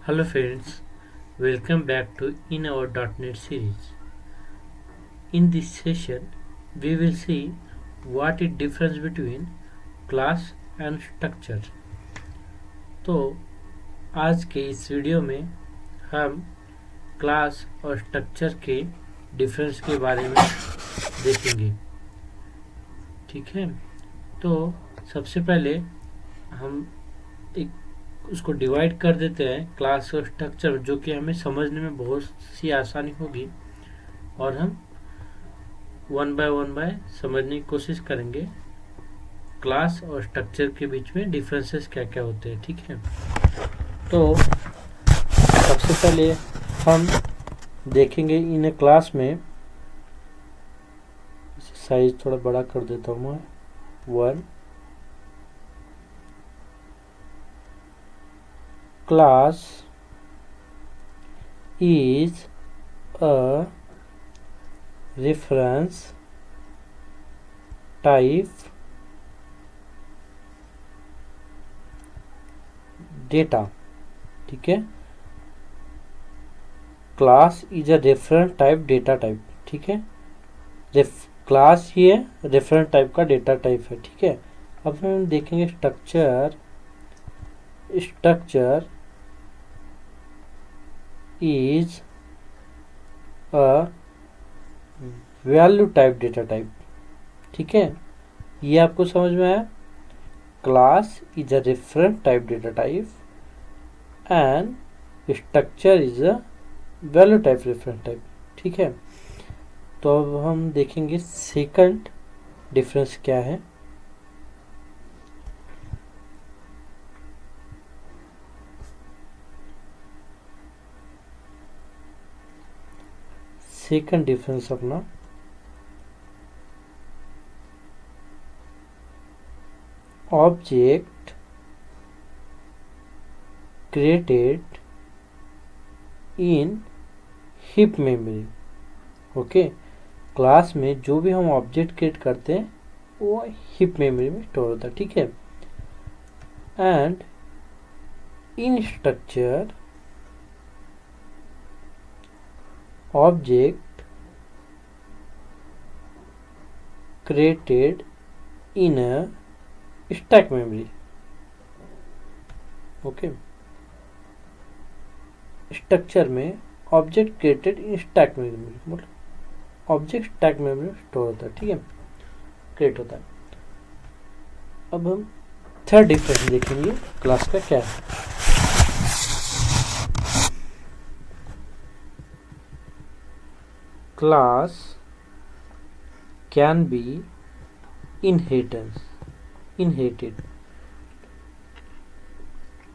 Hello friends, welcome back to in our .NET series. In this session, we will see what is difference between class and structure. तो आज के इस video में हम class और structure के difference के बारे में देखेंगे। ठीक है, तो सबसे पहले हम एक उसको डिवाइड कर देते हैं क्लास और स्ट्रक्चर, जो कि हमें समझने में बहुत सी आसानी होगी और हम वन बाय समझने की कोशिश करेंगे क्लास और स्ट्रक्चर के बीच में डिफरेंसेस क्या क्या होते हैं। ठीक है, तो सबसे पहले हम देखेंगे इन क्लास में, साइज थोड़ा बड़ा कर देता हूँ मैं, 1 class is a reference type data। ठीक है, class is a reference type data type. ठीक है, क्लास ही है, रेफरेंस टाइप का डेटा टाइप है। ठीक है, अब हम देखेंगे structure. Structure is a value type data type. ठीक है, ये आपको समझ में आया। Class is a reference type data type and structure is a value type reference type. ठीक है, तो अब हम देखेंगे सेकंड डिफरेंस क्या है। सेकंड डिफरेंस अपना ऑब्जेक्ट क्रिएटेड इन हीप मेमोरी। ओके, क्लास में जो भी हम ऑब्जेक्ट क्रिएट करते हैं वो हीप मेमोरी में स्टोर होता है। ठीक है, and in structure object created in a stack memory. Okay, structure में object created in stack memory, मतलब ऑब्जेक्ट स्टैक मेमोरी में स्टोर होता है। ठीक है, क्रिएट होता है। अब हम थर्ड डिफरेंस देखेंगे क्लास का क्या है। Class can be inherited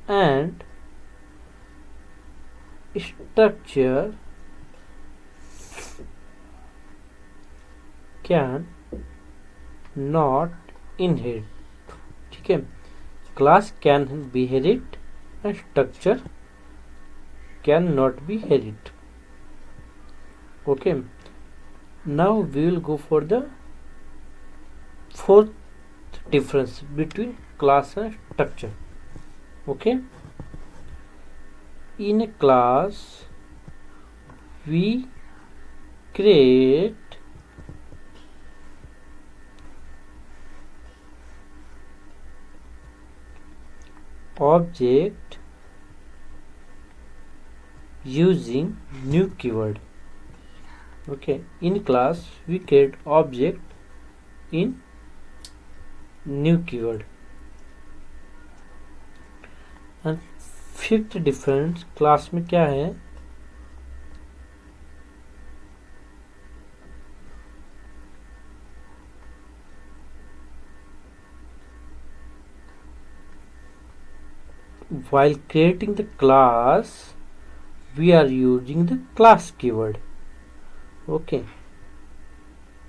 and structure can not inherit। ठीक है, class can be herit and structure can not be herit. Okay, now we will go for the fourth difference between class and structure. Okay, in a class we create object using new keyword. Okay, in class we create object in new keyword। And fifth difference class में क्या है, while creating the class we are using the class keyword। Okay,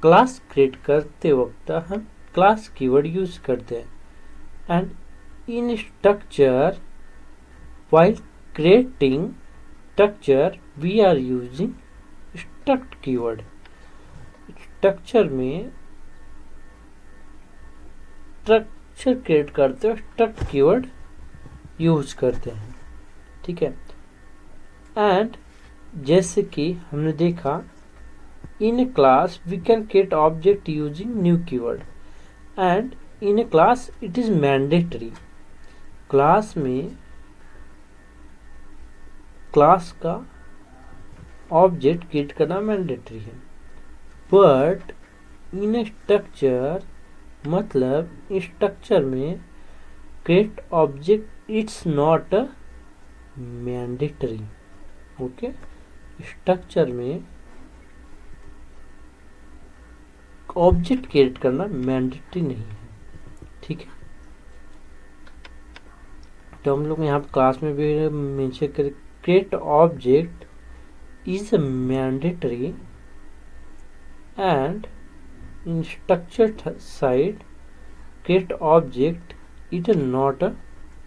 class create करते वक्त हम class keyword use करते हैं। And in structure while creating structure we are using struct keyword। Structure में structure create करते हो स्ट्रक्ट कीवर्ड यूज करते हैं। ठीक है, एंड जैसे कि हमने देखा, in a class we can create object using new keyword, and in a class it is mandatory. Class में क्लास का ऑब्जेक्ट क्रिएट करना मैंडेटरी है। बट इन ए स्ट्रक्चर, मतलब स्ट्रक्चर में create object it's not mandatory. Okay, structure में object create करना mandatory नहीं है। ठीक है, तो हम लोग यहाँ क्लास में भी मेंशन करें, create object is mandatory and in structured side create object it is not a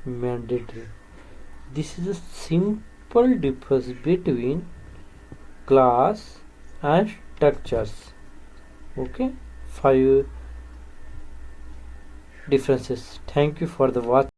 mandatory. This is a simple difference between class and structures. Okay, 5 differences. Thank you for the watch.